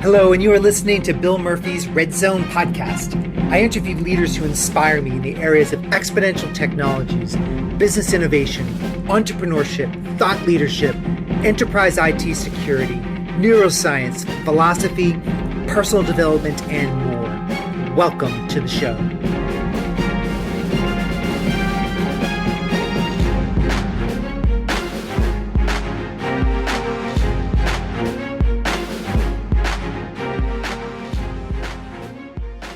Hello, and you are listening to Bill Murphy's Red Zone podcast. I interview leaders who inspire me in the areas of exponential technologies, business innovation, entrepreneurship, thought leadership, enterprise IT security, neuroscience, philosophy, personal development, and more. Welcome to the show.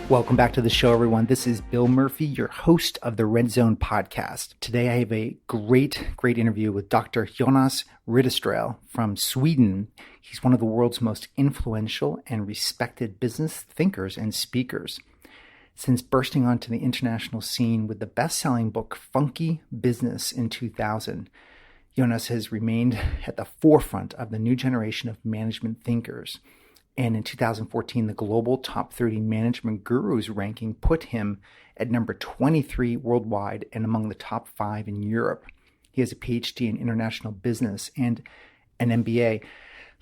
Welcome back to the show, everyone. This is Bill Murphy, your host of the Red Zone podcast. Today, I have a great interview with Dr. Jonas Ridderstrale from Sweden. He's one of the world's most influential and respected business thinkers and speakers. Since bursting onto the international scene with the best-selling book Funky Business in 2000, Jonas has remained at the forefront of the new generation of management thinkers. And in 2014, the global top 30 management gurus ranking put him at number 23 worldwide and among the top 5 in Europe. He has a PhD in international business and an MBA. A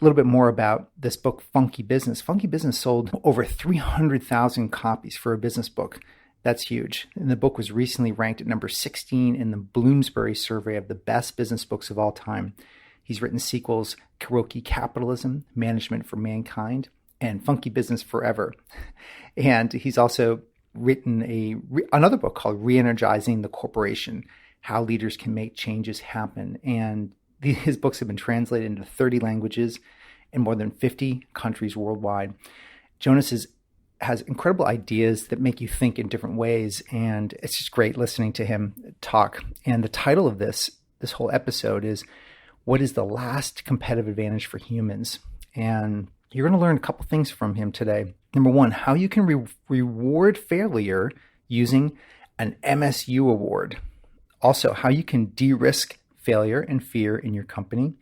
little bit more about this book, Funky Business. Funky Business sold over 300,000 copies for a business book. That's huge. And the book was recently ranked at number 16 in the Bloomsbury survey of the best business books of all time. He's written sequels, Karaoke Capitalism, Management for Mankind, and Funky Business Forever. And he's also written another book called Re-energizing the Corporation, How Leaders Can Make Changes Happen. And his books have been translated into 30 languages in more than 50 countries worldwide. Jonas has incredible ideas that make you think in different ways, and it's just great listening to him talk. And the title of this whole episode is, what is the last competitive advantage for humans? And you're going to learn a couple things from him today. Number one, how you can reward failure using an MSU award. Also, how you can de-risk failure and fear in your company.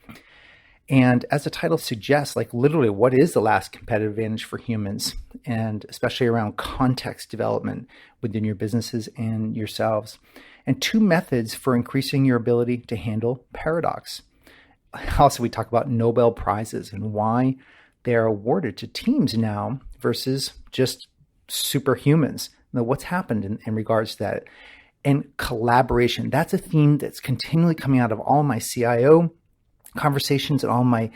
And as the title suggests, like literally, what is the last competitive advantage for humans? And especially around context development within your businesses and yourselves. And 2 methods for increasing your ability to handle paradox. Also, we talk about Nobel Prizes and why they are awarded to teams now versus just superhumans. Now, what's happened in regards to that? And collaboration. That's a theme that's continually coming out of all my CIO conversations and all my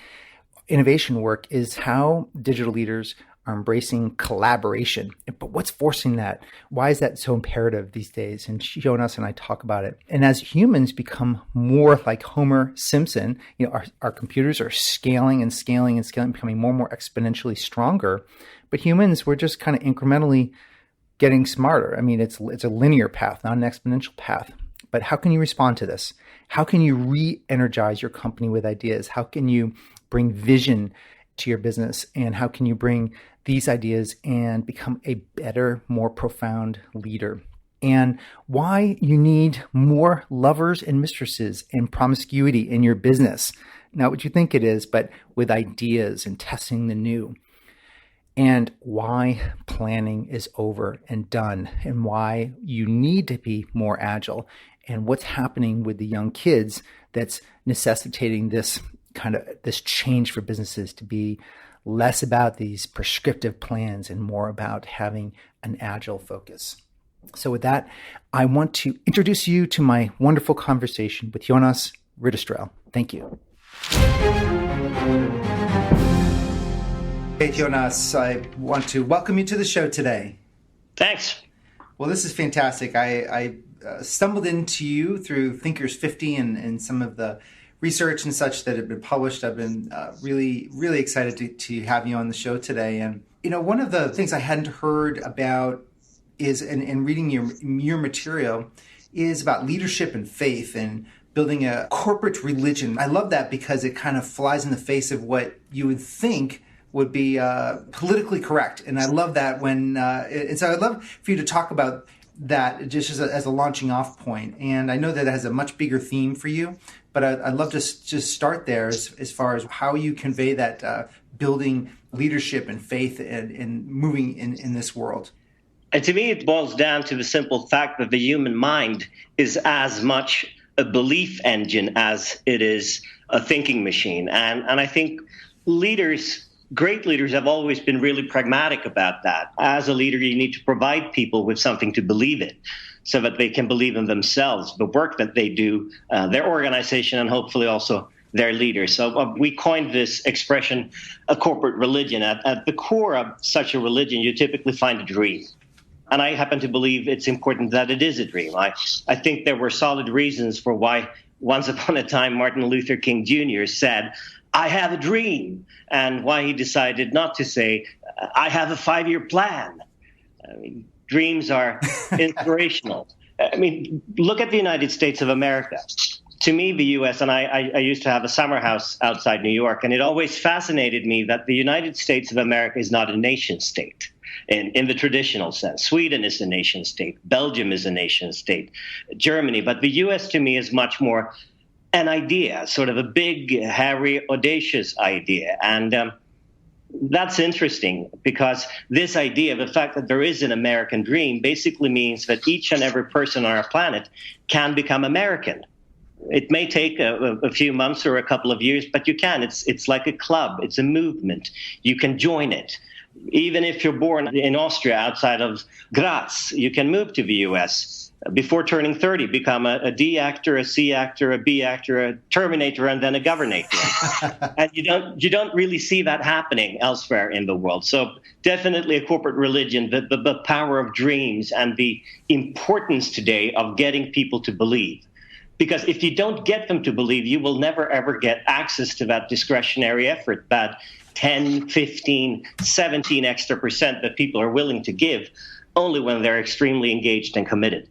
innovation work, is how digital leaders are embracing collaboration. But what's forcing that? Why is that so imperative these days? And Jonas and I talk about it. And as humans become more like Homer Simpson, our computers are scaling, becoming more and more exponentially stronger. But humans, we're just kind of incrementally getting smarter. I mean, it's a linear path, not an exponential path. But how can you respond to this? How can you re-energize your company with ideas? How can you bring vision to your business? And how can you bring these ideas and become a better, more profound leader? And why you need more lovers and mistresses and promiscuity in your business. Not what you think it is, but with ideas and testing the new. And why planning is over and done, and why you need to be more agile, and what's happening with the young kids that's necessitating this change for businesses to be less about these prescriptive plans and more about having an agile focus. So with that, I want to introduce you to my wonderful conversation with Jonas Ridderstrale. Thank you. Hey, Jonas, I want to welcome you to the show today. Thanks. Well, this is fantastic. I stumbled into you through Thinkers 50 and some of the research and such that have been published. I've been really excited to have you on the show today. And, one of the things I hadn't heard about is, in reading your material, is about leadership and faith and building a corporate religion. I love that because it kind of flies in the face of what you would think would be politically correct. And I love that and so I'd love for you to talk about that just as a launching off point. And I know that it has a much bigger theme for you, but I'd love to just start there as far as how you convey that building leadership and faith and moving in this world. And to me, it boils down to the simple fact that the human mind is as much a belief engine as it is a thinking machine. And I think leaders great leaders have always been really pragmatic about that. As a leader, you need to provide people with something to believe in so that they can believe in themselves, the work that they do, their organization, and hopefully also their leaders. So we coined this expression, a corporate religion. At the core of such a religion, you typically find a dream. And I happen to believe it's important that it is a dream. I think there were solid reasons for why once upon a time Martin Luther King Jr. said, "I have a dream," and why he decided not to say, "I have a 5-year plan." I mean, dreams are inspirational. I mean, look at the United States of America. To me, the U.S., and I used to have a summer house outside New York, and it always fascinated me that the United States of America is not a nation state in the traditional sense. Sweden is a nation state. Belgium is a nation state. Germany. But the U.S. to me is much more an idea, sort of a big, hairy, audacious idea. And that's interesting because this idea, the fact that there is an American dream, basically means that each and every person on our planet can become American. It may take a few months or a couple of years, but you can. It's like a club. It's a movement. You can join it. Even if you're born in Austria outside of Graz, you can move to the U.S. before turning 30, become a D actor, a C actor, a B actor, a Terminator, and then a Governator. And you don't really see that happening elsewhere in the world. So definitely a corporate religion, the power of dreams and the importance today of getting people to believe. Because if you don't get them to believe, you will never, ever get access to that discretionary effort, that 10, 15, 17 extra percent that people are willing to give only when they're extremely engaged and committed.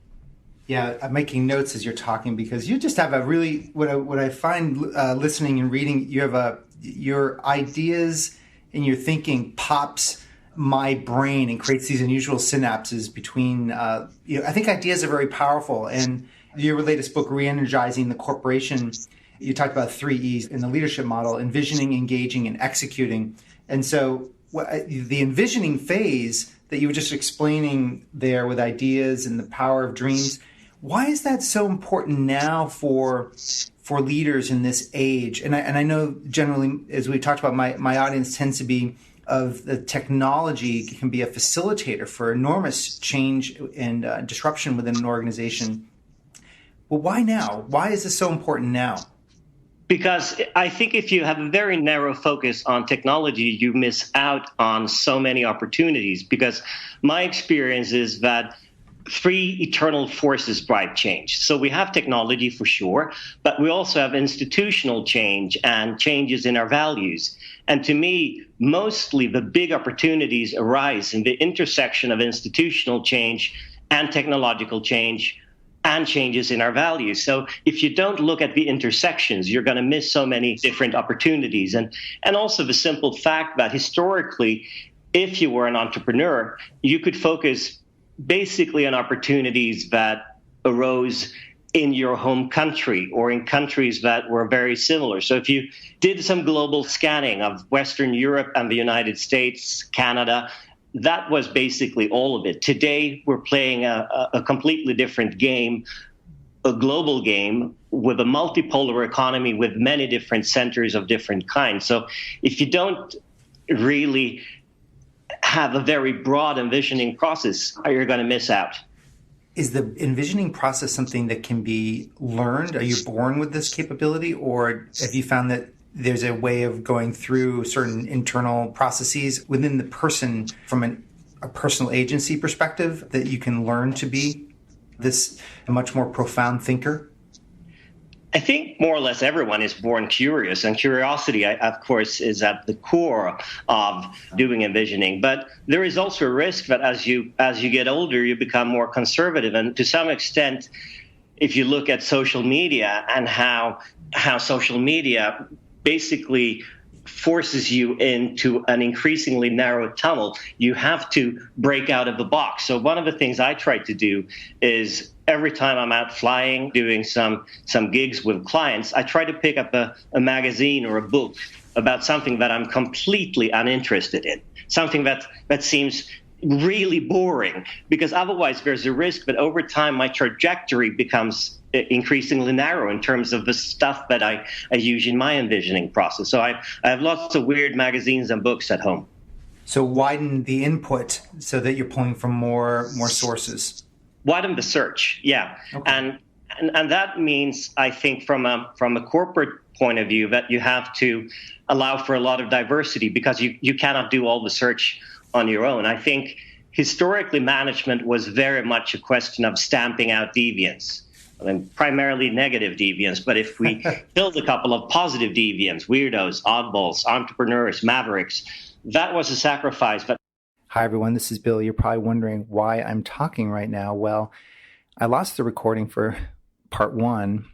Yeah, I'm making notes as you're talking because you just have a really, what I find listening and reading, you have your ideas and your thinking pops my brain and creates these unusual synapses between, I think ideas are very powerful. And your latest book, Re-energizing the Corporation, you talked about 3 E's in the leadership model: envisioning, engaging, and executing. And so the envisioning phase that you were just explaining there with ideas and the power of dreams, why is that so important now for leaders in this age? And I know generally, as we talked about, my audience tends to be of the technology can be a facilitator for enormous change and disruption within an organization. Well, why now? Why is this so important now? Because I think if you have a very narrow focus on technology, you miss out on so many opportunities. Because my experience is that 3 eternal forces drive change. So we have technology for sure, but we also have institutional change and changes in our values. And to me, mostly the big opportunities arise in the intersection of institutional change and technological change and changes in our values. So if you don't look at the intersections, you're going to miss so many different opportunities. And also the simple fact that historically, if you were an entrepreneur, you could focus basically on opportunities that arose in your home country or in countries that were very similar. So if you did some global scanning of Western Europe and the United States, Canada, that was basically all of it. Today, we're playing a completely different game, a global game with a multipolar economy with many different centers of different kinds. So if you don't really have a very broad envisioning process, you're going to miss out. Is the envisioning process something that can be learned? Are you born with this capability, or have you found that there's a way of going through certain internal processes within the person from a personal agency perspective that you can learn to be this much more profound thinker? I think more or less everyone is born curious, and curiosity, of course, is at the core of doing envisioning. But there is also a risk that as you get older, you become more conservative. And to some extent, if you look at social media and how social media basically forces you into an increasingly narrow tunnel, you have to break out of the box. So one of the things I try to do is every time I'm out flying, doing some gigs with clients, I try to pick up a magazine or a book about something that I'm completely uninterested in, something that seems really boring, because otherwise there's a risk that over time my trajectory becomes increasingly narrow in terms of the stuff that I use in my envisioning process. So I have lots of weird magazines and books at home. So widen the input so that you're pulling from more sources. Widen the search, yeah. Okay. And that means, I think, from a corporate point of view, that you have to allow for a lot of diversity, because you cannot do all the search on your own. I think historically management was very much a question of stamping out deviance. I mean, primarily negative deviance, but if we build a couple of positive deviants, weirdos, oddballs, entrepreneurs, mavericks, that was a sacrifice. But hi, everyone. This is Bill. You're probably wondering why I'm talking right now. Well, I lost the recording for part 1.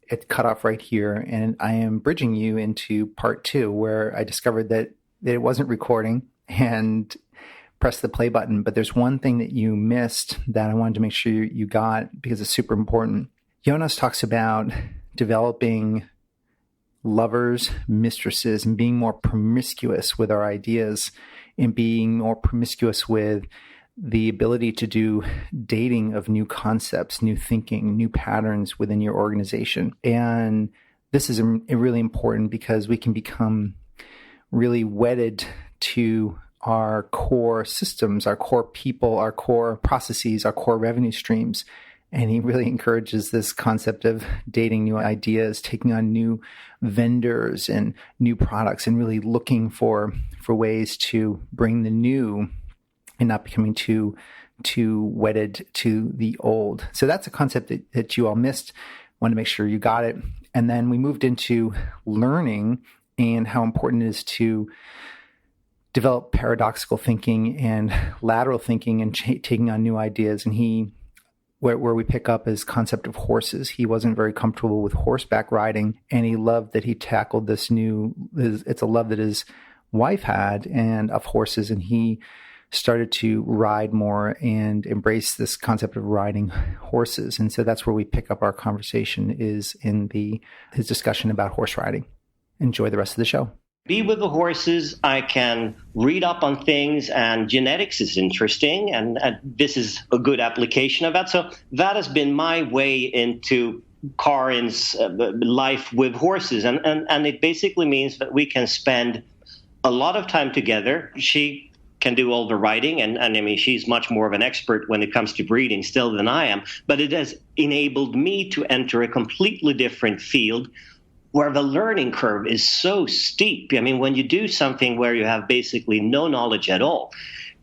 It cut off right here, and I am bridging you into part 2, where I discovered that it wasn't recording and pressed the play button. But there's one thing that you missed that I wanted to make sure you got, because it's super important. Jonas talks about developing lovers, mistresses, and being more promiscuous with our ideas, and being more promiscuous with the ability to do dating of new concepts, new thinking, new patterns within your organization. And this is really important, because we can become really wedded to our core systems, our core people, our core processes, our core revenue streams. And he really encourages this concept of dating new ideas, taking on new vendors and new products, and really looking for ways to bring the new and not becoming too wedded to the old. So that's a concept that you all missed. Want to make sure you got it. And then we moved into learning and how important it is to develop paradoxical thinking and lateral thinking and taking on new ideas. And where we pick up his concept of horses. He wasn't very comfortable with horseback riding, and he loved that he tackled this it's a love that his wife had, and of horses, and he started to ride more and embrace this concept of riding horses. And so that's where we pick up our conversation, is in his discussion about horse riding. Enjoy the rest of the show. Be with the horses. I can read up on things, and genetics is interesting, and this is a good application of that. So that has been my way into Karin's life with horses, and it basically means that we can spend a lot of time together. She can do all the riding, and I mean, she's much more of an expert when it comes to breeding still than I am, but it has enabled me to enter a completely different field where the learning curve is so steep. I mean, when you do something where you have basically no knowledge at all,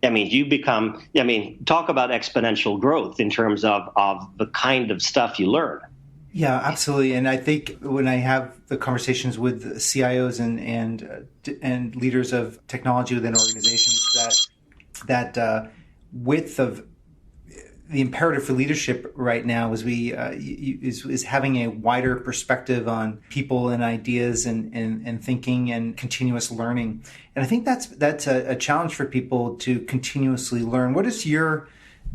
I mean, talk about exponential growth in terms of the kind of stuff you learn. Yeah, absolutely. And I think when I have the conversations with CIOs and leaders of technology within organizations, that width of the imperative for leadership right now is having a wider perspective on people and ideas and thinking and continuous learning. And I think that's a challenge for people to continuously learn. What is your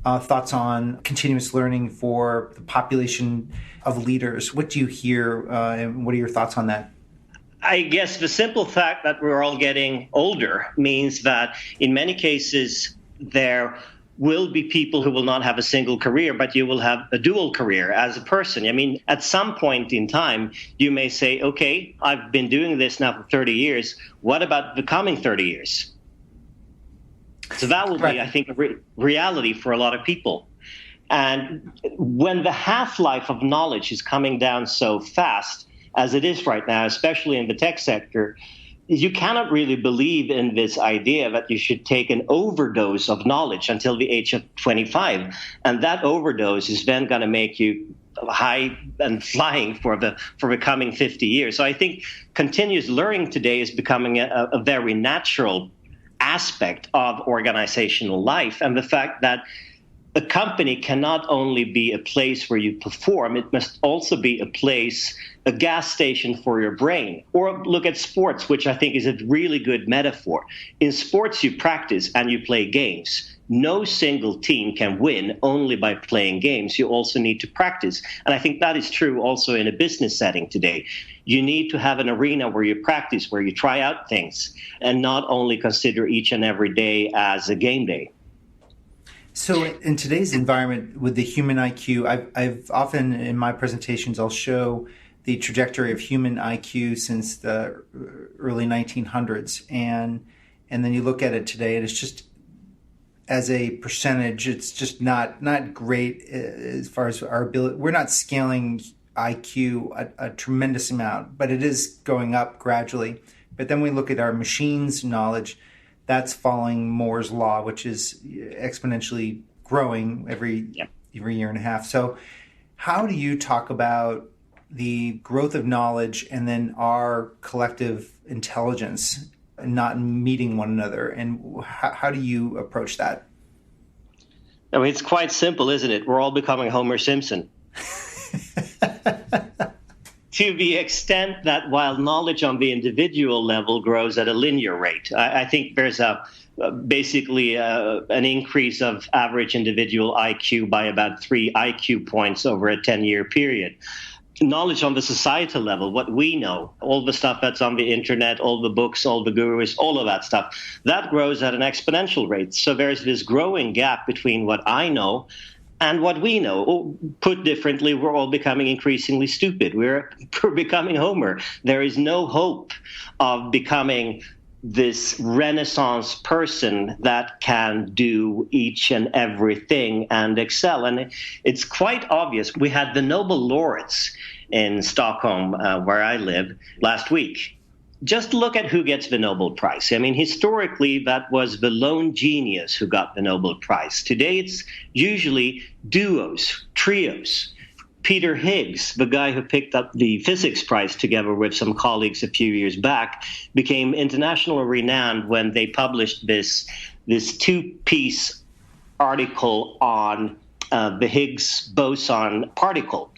thoughts on continuous learning for the population of leaders? What do you hear, and what are your thoughts on that? I guess the simple fact that we're all getting older means that in many cases there will be people who will not have a single career, but you will have a dual career as a person. I mean, at some point in time, you may say, okay, I've been doing this now for 30 years. What about the coming 30 years? So that will be, I think, a reality for a lot of people. And when the half-life of knowledge is coming down so fast, as it is right now, especially in the tech sector, you cannot really believe in this idea that you should take an overdose of knowledge until the age of 25. And that overdose is then going to make you high and flying for the coming 50 years. So I think continuous learning today is becoming a very natural aspect of organizational life. And the fact that a company cannot only be a place where you perform, it must also be a place, a gas station for your brain. Or look at sports, which I think is a really good metaphor. In sports, you practice and you play games. No single team can win only by playing games. You also need to practice. And I think that is true also in a business setting today. You need to have an arena where you practice, where you try out things, and not only consider each and every day as a game day. So in today's environment with the human IQ, I've often in my presentations, I'll show the trajectory of human IQ since the early 1900s. And then you look at it today and it's just, as a percentage, it's just not great as far as our ability. We're not scaling IQ a tremendous amount, but it is going up gradually. But then we look at our machines knowledge, that's following Moore's law, which is exponentially growing every year and a half. So how do you talk about the growth of knowledge and then our collective intelligence not meeting one another? And how do you approach that? I mean, it's quite simple, isn't it? We're all becoming Homer Simpson. To the extent that while knowledge on the individual level grows at a linear rate, I think there's basically an increase of average individual IQ by about 3 IQ points over a 10-year period. Knowledge on the societal level, what we know, all the stuff that's on the internet, all the books, all the gurus, all of that stuff, that grows at an exponential rate. So there's this growing gap between what I know and what we know. Put differently, we're all becoming increasingly stupid. We're becoming Homer. There is no hope of becoming this Renaissance person that can do each and everything and excel. And it's quite obvious. We had the Nobel laureates in Stockholm, where I live, last week. Just look at who gets the Nobel Prize. I mean, historically, that was the lone genius who got the Nobel Prize. Today, it's usually duos, trios. Peter Higgs, the guy who picked up the physics prize together with some colleagues a few years back, became internationally renowned when they published this 2-piece article on the Higgs boson particle.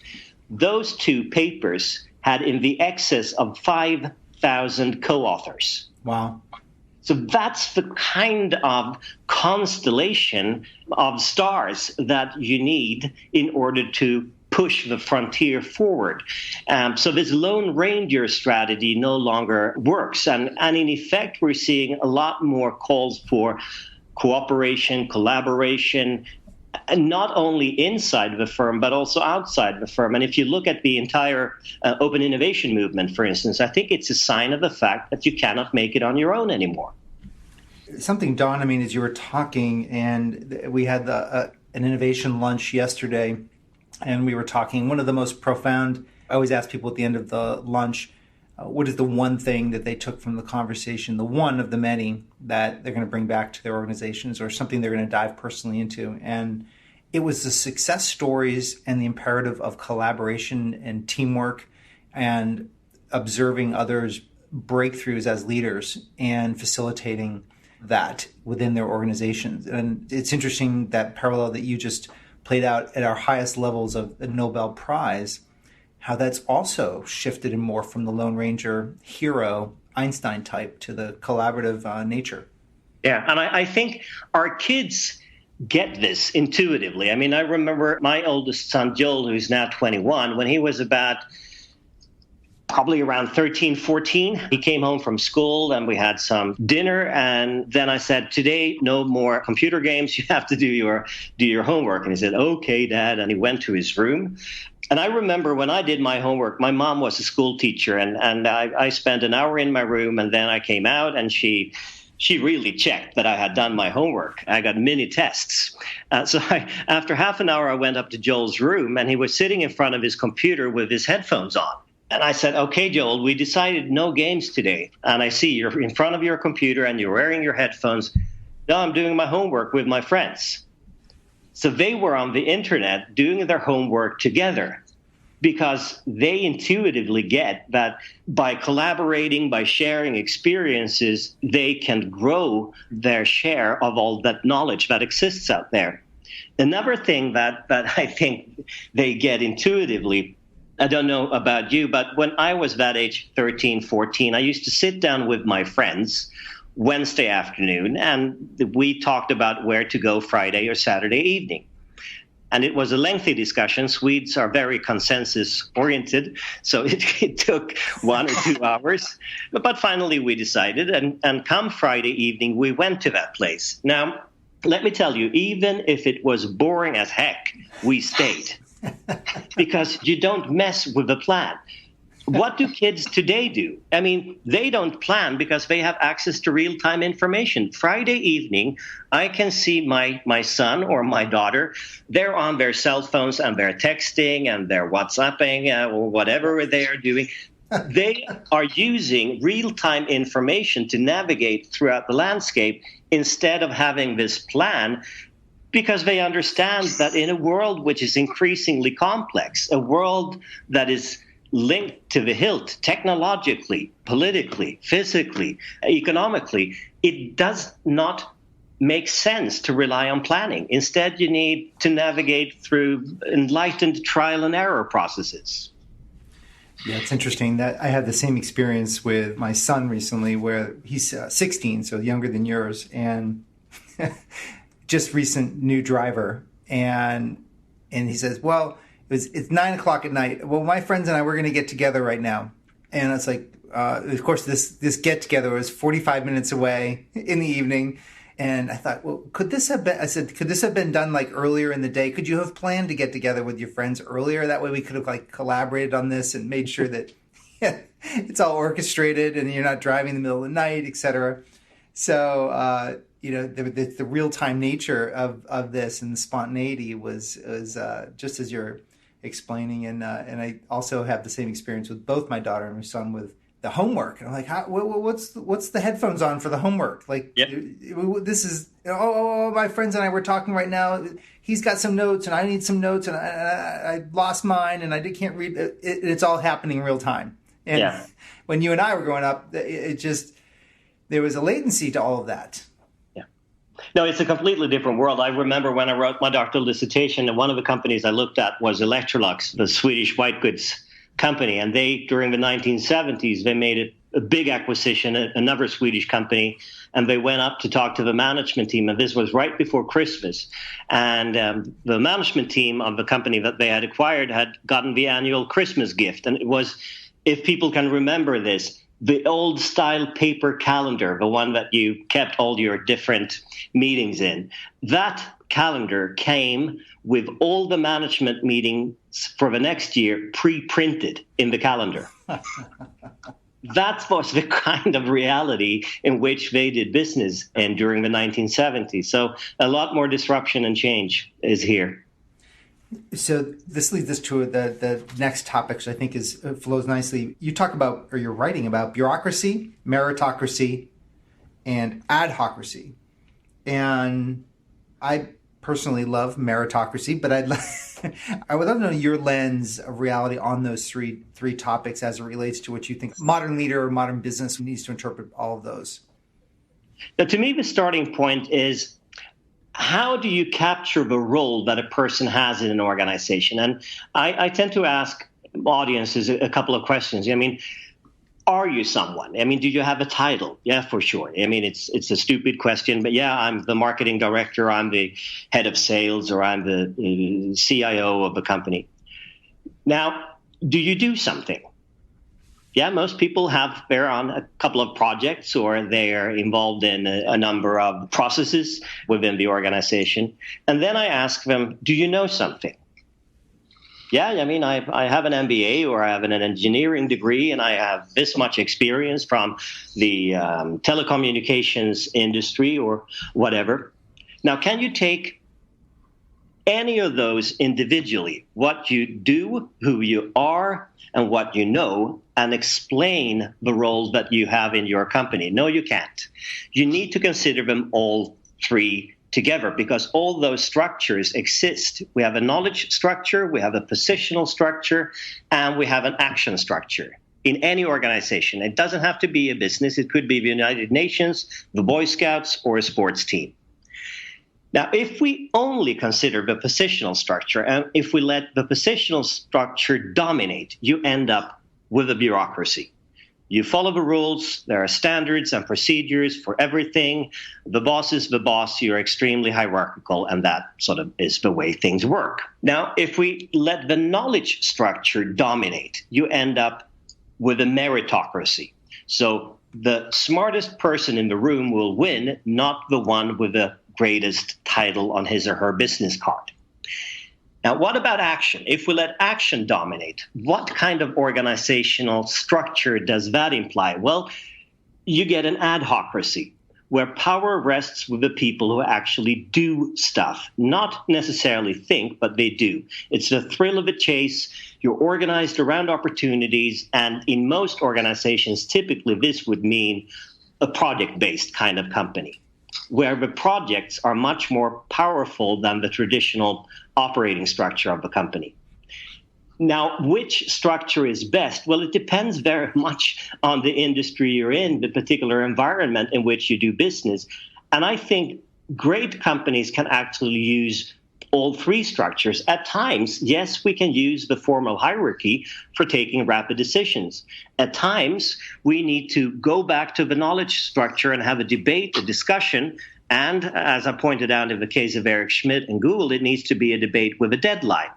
Those 2 papers had in the excess of 5,000 co-authors. Wow. So that's the kind of constellation of stars that you need in order to push the frontier forward. So this Lone Ranger strategy no longer works. And in effect, we're seeing a lot more calls for cooperation, collaboration, and not only inside the firm, but also outside the firm. And if you look at the entire open innovation movement, for instance, I think it's a sign of the fact that you cannot make it on your own anymore. Something dawned on me as you were talking, and we had an innovation lunch yesterday, and we were talking. One of the most profound, I always ask people at the end of the lunch, what is the one thing that they took from the conversation, the one of the many that they're going to bring back to their organizations or something they're going to dive personally into. And it was the success stories and the imperative of collaboration and teamwork and observing others' breakthroughs as leaders and facilitating that within their organizations. And it's interesting that parallel that you just played out at our highest levels of the Nobel Prize, how that's also shifted and more from the Lone Ranger hero Einstein type to the collaborative nature. Yeah, and I think our kids get this intuitively. I mean, I remember my oldest son, Joel, who's now 21, when he was about probably around 13, 14, he came home from school and we had some dinner. And then I said, today, no more computer games. You have to do your homework. And he said, okay, Dad. And he went to his room. And I remember when I did my homework, my mom was a school teacher, and I spent an hour in my room, and then I came out, and she really checked that I had done my homework. I got mini tests. After half an hour, I went up to Joel's room, and he was sitting in front of his computer with his headphones on. And I said, okay, Joel, we decided no games today. And I see you're in front of your computer, and you're wearing your headphones. No, I'm doing my homework with my friends. So they were on the internet doing their homework together because they intuitively get that by collaborating, by sharing experiences, they can grow their share of all that knowledge that exists out there. Another thing that I think they get intuitively, I don't know about you, but when I was that age, 13, 14, I used to sit down with my friends Wednesday afternoon, and we talked about where to go Friday or Saturday evening. And it was a lengthy discussion. Swedes are very consensus-oriented, so it took 1 or 2 hours. But finally we decided, and come Friday evening, we went to that place. Now, let me tell you, even if it was boring as heck, we stayed. Because you don't mess with the plan. What do kids today do? I mean, they don't plan because they have access to real-time information. Friday evening, I can see my son or my daughter. They're on their cell phones and they're texting and they're WhatsApping or whatever they are doing. They are using real-time information to navigate throughout the landscape instead of having this plan, because they understand that in a world which is increasingly complex, a world that is linked to the hilt technologically, politically, physically, economically, it does not make sense to rely on planning. Instead, you need to navigate through enlightened trial and error processes. Yeah, it's interesting that I had the same experience with my son recently, where he's 16, so younger than yours, and just recent new driver. And he says, well, it's 9 o'clock at night. Well, my friends and I, we're going to get together right now. And it's like, of course, this get together was 45 minutes away in the evening. And I thought, well, could this have been done like earlier in the day? Could you have planned to get together with your friends earlier? That way we could have like collaborated on this and made sure that it's all orchestrated and you're not driving in the middle of the night, et cetera. So, the real-time nature of this and the spontaneity was just as you're explaining. And I also have the same experience with both my daughter and my son with the homework. And I'm like, what's the headphones on for the homework? Like, yep. This is, my friends and I were talking right now. He's got some notes and I need some notes and I lost mine and I can't read. It's all happening in real time. And when you and I were growing up, there was a latency to all of that. No, it's a completely different world. I remember when I wrote my doctoral dissertation, and one of the companies I looked at was Electrolux, the Swedish white goods company. And they, during the 1970s, they made a big acquisition, another Swedish company, and they went up to talk to the management team. And this was right before Christmas. And the management team of the company that they had acquired had gotten the annual Christmas gift. And it was, if people can remember this, the old style paper calendar, the one that you kept all your different meetings in. That calendar came with all the management meetings for the next year pre-printed in the calendar. That was the kind of reality in which they did business in during the 1970s. So a lot more disruption and change is here. So this leads us to the next topic, which I think flows nicely. You talk about, or you're writing about, bureaucracy, meritocracy, and adhocracy. And I personally love meritocracy, but I would love to know your lens of reality on those three topics as it relates to what you think modern leader or modern business needs to interpret all of those. Now, to me, the starting point is, how do you capture the role that a person has in an organization? And I tend to ask audiences a couple of questions. I mean, are you someone? I mean, do you have a title? Yeah, for sure. I mean, it's a stupid question, but yeah, I'm the marketing director, I'm the head of sales, or I'm the CIO of the company. Now, do you do something? Yeah, most people they're on a couple of projects or they're involved in a number of processes within the organization. And then I ask them, do you know something? Yeah, I mean, I have an MBA or I have an engineering degree and I have this much experience from the telecommunications industry or whatever. Now, can you take any of those individually, what you do, who you are, and what you know, and explain the roles that you have in your company? No, you can't. You need to consider them all three together because all those structures exist. We have a knowledge structure, we have a positional structure, and we have an action structure in any organization. It doesn't have to be a business. It could be the United Nations, the Boy Scouts, or a sports team. Now, if we only consider the positional structure, and if we let the positional structure dominate, you end up with a bureaucracy. You follow the rules. There are standards and procedures for everything. The boss is the boss. You're extremely hierarchical, and that sort of is the way things work. Now, if we let the knowledge structure dominate, you end up with a meritocracy. So the smartest person in the room will win, not the one with the greatest title on his or her business card. Now, what about action? If we let action dominate, what kind of organizational structure does that imply? Well, you get an adhocracy, where power rests with the people who actually do stuff, not necessarily think, but they do. It's the thrill of the chase. You're organized around opportunities, and in most organizations, typically this would mean a project-based kind of company, where the projects are much more powerful than the traditional operating structure of the company. Now, which structure is best? Well, it depends very much on the industry you're in, the particular environment in which you do business. And I think great companies can actually use all three structures. At times, yes, we can use the formal hierarchy for taking rapid decisions. At times, we need to go back to the knowledge structure and have a debate, a discussion. And as I pointed out in the case of Eric Schmidt and Google, it needs to be a debate with a deadline.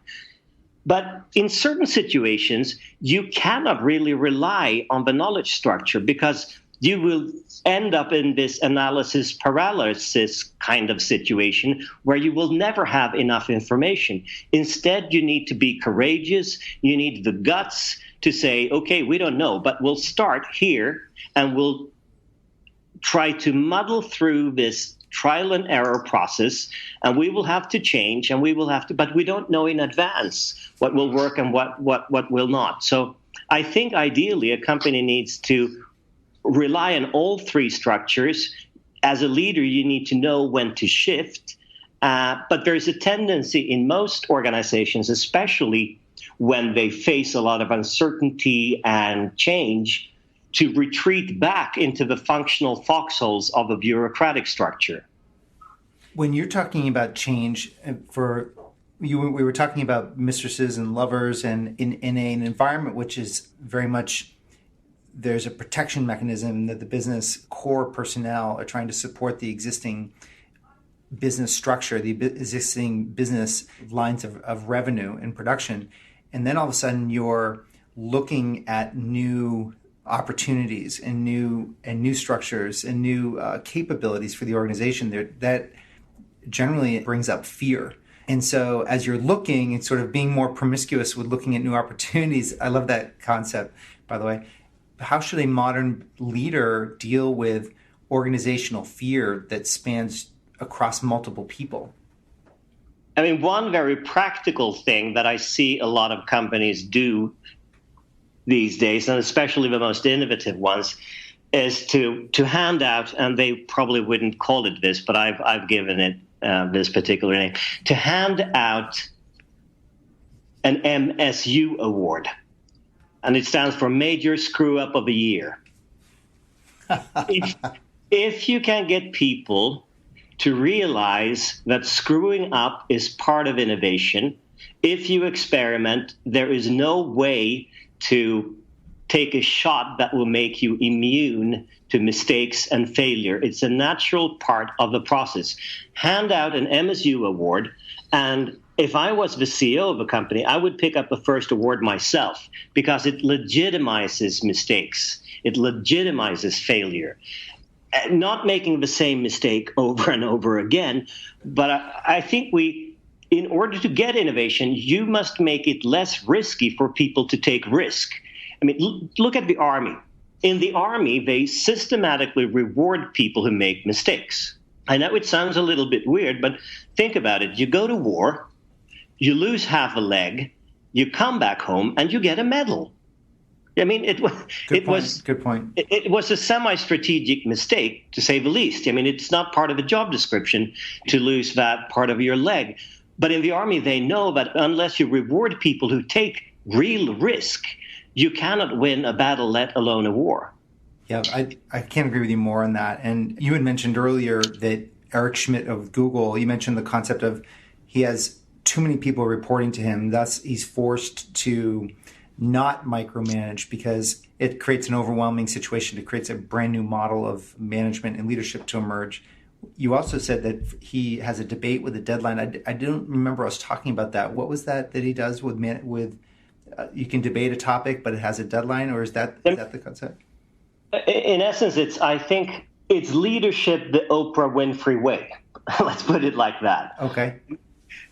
But in certain situations, you cannot really rely on the knowledge structure because you will end up in this analysis paralysis kind of situation where you will never have enough information. Instead, you need to be courageous. You need the guts to say, okay, we don't know, but we'll start here and we'll try to muddle through this trial and error process, and we will have to change, and we will have to, but we don't know in advance what will work and what will not. So I think ideally a company needs to rely on all three structures. As a leader, you need to know when to shift, but there's a tendency in most organizations, especially when they face a lot of uncertainty and change, to retreat back into the functional foxholes of a bureaucratic structure. When you're talking about change, we were talking about mistresses and lovers, and in an environment which is very much, there's a protection mechanism that the business core personnel are trying to support the existing business structure, the existing business lines of revenue and production. And then all of a sudden you're looking at new opportunities and new structures and new capabilities for the organization. That generally brings up fear. And so as you're looking and sort of being more promiscuous with looking at new opportunities, I love that concept, by the way. How should a modern leader deal with organizational fear that spans across multiple people? I mean, one very practical thing that I see a lot of companies do these days, and especially the most innovative ones, is to hand out, and they probably wouldn't call it this, but I've given it this particular name, to hand out an MSU award, and it stands for Major Screw Up of the Year. If you can get people to realize that screwing up is part of innovation, if you experiment, there is no way to take a shot that will make you immune to mistakes and failure. It's a natural part of the process. Hand out an MSU award, and if I was the CEO of a company, I would pick up the first award myself because it legitimizes mistakes. It legitimizes failure. Not making the same mistake over and over again, but I think in order to get innovation, you must make it less risky for people to take risk. I mean, look at the Army. In the Army, they systematically reward people who make mistakes. I know it sounds a little bit weird, but think about it. You go to war, you lose half a leg, you come back home, and you get a medal. I mean, it was a semi-strategic mistake, to say the least. I mean, it's not part of the job description to lose that part of your leg. But in the Army, they know that unless you reward people who take real risk, you cannot win a battle, let alone a war. Yeah, I can't agree with you more on that. And you had mentioned earlier that Eric Schmidt of Google, you mentioned the concept of he has too many people reporting to him. Thus, he's forced to not micromanage because it creates an overwhelming situation. It creates a brand new model of management and leadership to emerge. You also said that he has a debate with a deadline. I don't remember us talking about that. What was that he does with you can debate a topic, but it has a deadline, or is that the concept? In essence, I think it's leadership the Oprah Winfrey way. Let's put it like that. Okay.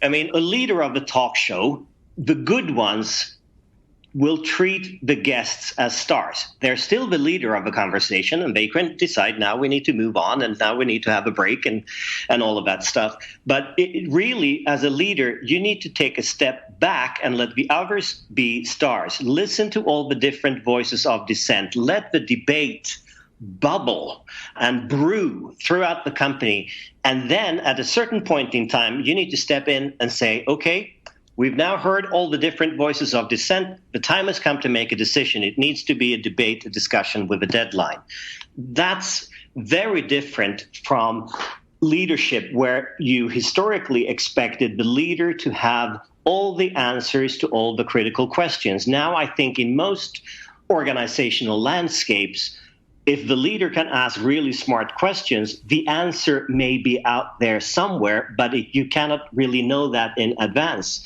I mean, a leader of a talk show, the good ones will treat the guests as stars. They're still the leader of a conversation, and they can decide now we need to move on and now we need to have a break and all of that stuff. But it really, as a leader, you need to take a step back and let the others be stars. Listen to all the different voices of dissent. Let the debate bubble and brew throughout the company. And then at a certain point in time, you need to step in and say, okay, we've now heard all the different voices of dissent. The time has come to make a decision. It needs to be a debate, a discussion with a deadline. That's very different from leadership, where you historically expected the leader to have all the answers to all the critical questions. Now, I think in most organizational landscapes, if the leader can ask really smart questions, the answer may be out there somewhere, but you cannot really know that in advance.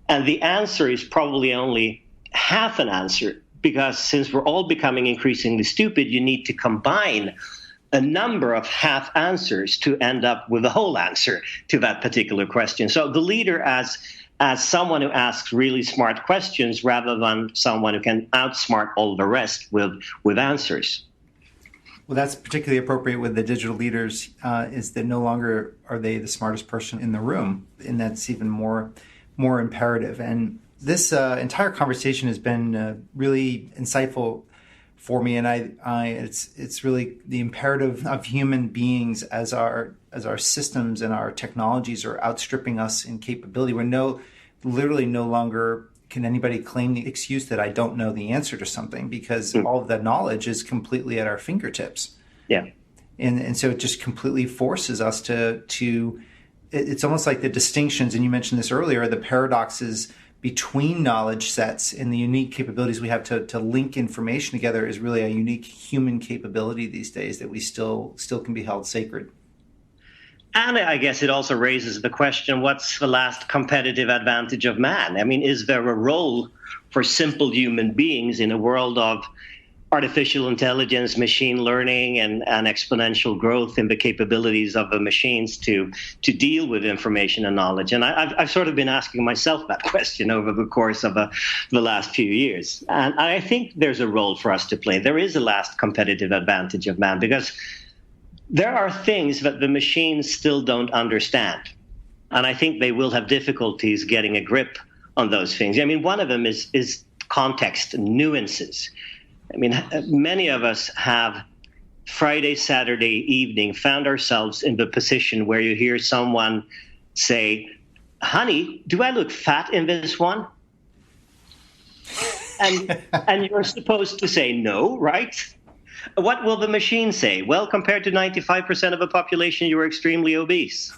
And the answer is probably only half an answer, because since we're all becoming increasingly stupid, you need to combine a number of half answers to end up with a whole answer to that particular question. So the leader as someone who asks really smart questions rather than someone who can outsmart all the rest with answers. Well, that's particularly appropriate with the digital leaders, is that no longer are they the smartest person in the room, and that's even more imperative. And this entire conversation has been really insightful for me, and it's really the imperative of human beings as our systems and our technologies are outstripping us in capability. We're literally no longer can anybody claim the excuse that I don't know the answer to something, because all of that knowledge is completely at our fingertips. Yeah. And so it just completely forces us to it's almost like the distinctions, and you mentioned this earlier, the paradoxes between knowledge sets and the unique capabilities we have to link information together is really a unique human capability these days that we still can be held sacred. And I guess it also raises the question, what's the last competitive advantage of man? I mean, is there a role for simple human beings in a world of artificial intelligence, machine learning, and exponential growth in the capabilities of the machines to deal with information and knowledge? And I've sort of been asking myself that question over the course of the last few years. And I think there's a role for us to play. There is a last competitive advantage of man, because there are things that the machines still don't understand. And I think they will have difficulties getting a grip on those things. I mean, one of them is context, nuances. I mean, many of us have Friday, Saturday evening found ourselves in the position where you hear someone say, honey, do I look fat in this one? And you're supposed to say no, right? What will the machine say? Well, compared to 95% of the population, you are extremely obese.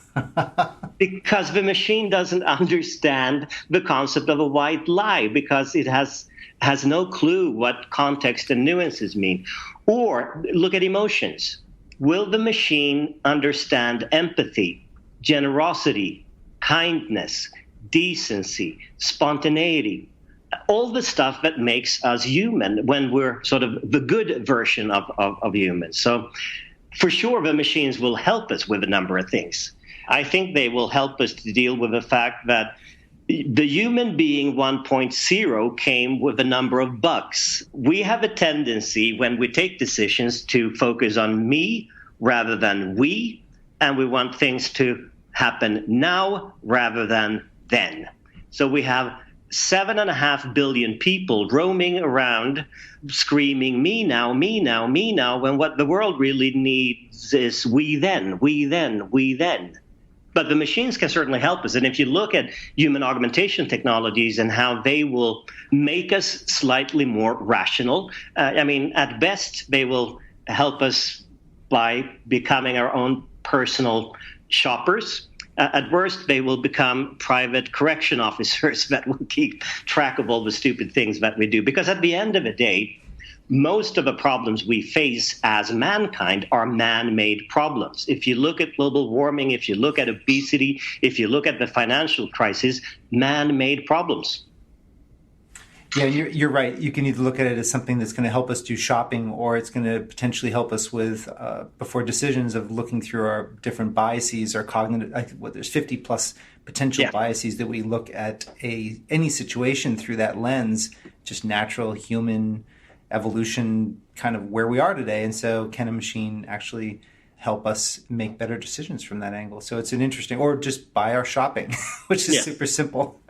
Because the machine doesn't understand the concept of a white lie, because it has no clue what context and nuances mean. Or look at emotions. Will the machine understand empathy, generosity, kindness, decency, spontaneity? All the stuff that makes us human when we're sort of the good version of humans. So for sure, the machines will help us with a number of things. I think they will help us to deal with the fact that the human being 1.0 came with a number of bugs. We have a tendency when we take decisions to focus on me rather than we, and we want things to happen now rather than then. So we have 7.5 billion people roaming around screaming, me now, me now, me now, when what the world really needs is we then, we then, we then. But the machines can certainly help us. And if you look at human augmentation technologies and how they will make us slightly more rational, I mean, at best, they will help us by becoming our own personal shoppers. At worst, they will become private correction officers that will keep track of all the stupid things that we do. Because at the end of the day, most of the problems we face as mankind are man-made problems. If you look at global warming, if you look at obesity, if you look at the financial crisis, man-made problems. Yeah, you're right. You can either look at it as something that's going to help us do shopping, or it's going to potentially help us with before decisions of looking through our different biases or cognitive. There's 50 plus potential biases that we look at any situation through that lens, just natural human evolution, kind of where we are today. And so, can a machine actually help us make better decisions from that angle? So it's an interesting, or just buy our shopping, which is super simple.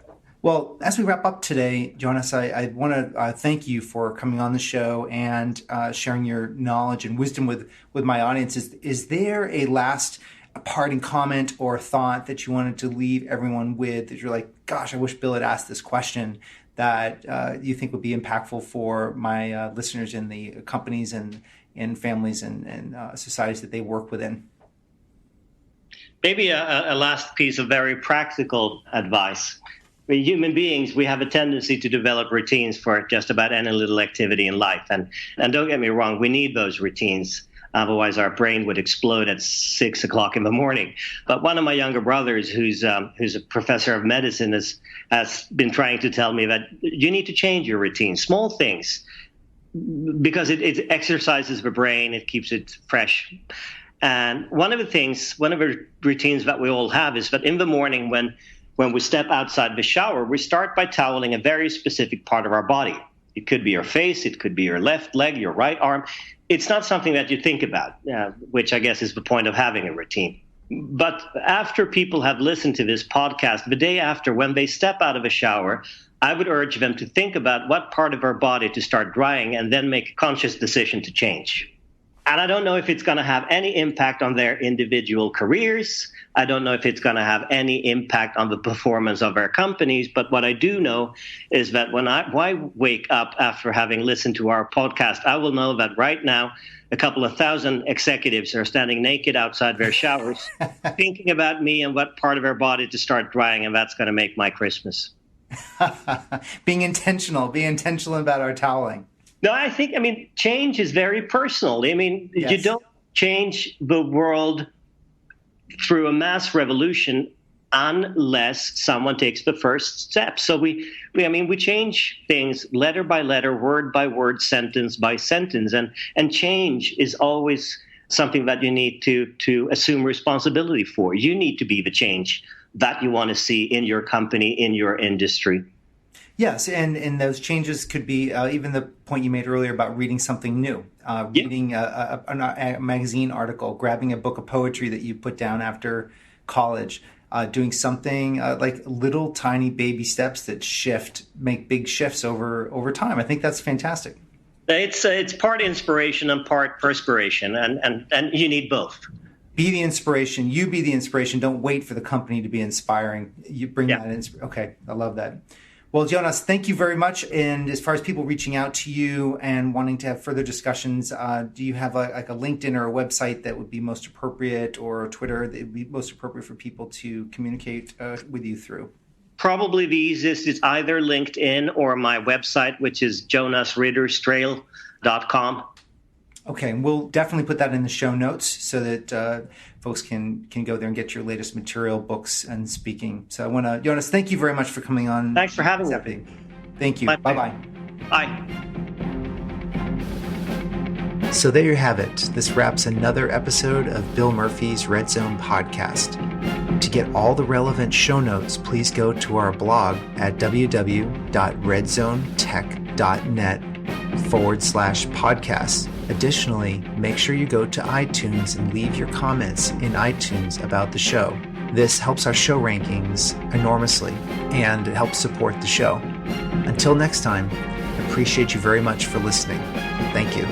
Well, as we wrap up today, Jonas, I want to thank you for coming on the show and sharing your knowledge and wisdom with my audience. Is there a last parting comment or thought that you wanted to leave everyone with, that you're like, gosh, I wish Bill had asked this question, that you think would be impactful for my listeners in the companies and families and societies that they work within? Maybe a last piece of very practical advice. I mean, human beings, we have a tendency to develop routines for just about any little activity in life. And don't get me wrong, we need those routines. Otherwise, our brain would explode at 6 o'clock in the morning. But one of my younger brothers, who's a professor of medicine, has been trying to tell me that you need to change your routine, small things, because it exercises the brain, it keeps it fresh. And one of the routines that we all have is that in the morning when we step outside the shower, we start by toweling a very specific part of our body. It could be your face, it could be your left leg, your right arm. It's not something that you think about, which I guess is the point of having a routine. But after people have listened to this podcast, the day after, when they step out of a shower, I would urge them to think about what part of our body to start drying and then make a conscious decision to change. And I don't know if it's going to have any impact on their individual careers. I don't know if it's going to have any impact on the performance of our companies. But what I do know is that when I wake up after having listened to our podcast, I will know that right now a couple of thousand executives are standing naked outside their showers, thinking about me and what part of their body to start drying. And that's going to make my Christmas. Be intentional about our toweling. No, I mean, change is very personal. I mean, You don't change the world through a mass revolution unless someone takes the first step. So we change things letter by letter, word by word, sentence by sentence. And change is always something that you need to assume responsibility for. You need to be the change that you want to see in your company, in your industry. Yes, and those changes could be even the point you made earlier about reading something new, reading a magazine article, grabbing a book of poetry that you put down after college, doing something like little tiny baby steps that make big shifts over time. I think that's fantastic. It's part inspiration and part perspiration, and you need both. Be the inspiration. You be the inspiration. Don't wait for the company to be inspiring. You bring that in. Okay, I love that. Well, Jonas, thank you very much. And as far as people reaching out to you and wanting to have further discussions, do you have a LinkedIn or a website that would be most appropriate, or Twitter that would be most appropriate for people to communicate with you through? Probably the easiest is either LinkedIn or my website, which is jonasridderstrale.com. Okay, we'll definitely put that in the show notes so that folks can go there and get your latest material, books, and speaking. So I want to, Jonas, thank you very much for coming on. Thanks for having me. Thank you. Bye-bye. Bye. So there you have it. This wraps another episode of Bill Murphy's Red Zone podcast. To get all the relevant show notes, please go to our blog at www.redzonetech.net/podcast. Additionally, make sure you go to iTunes and leave your comments in iTunes about the show. This helps our show rankings enormously, and it helps support the show. Until next time, I appreciate you very much for listening. Thank you.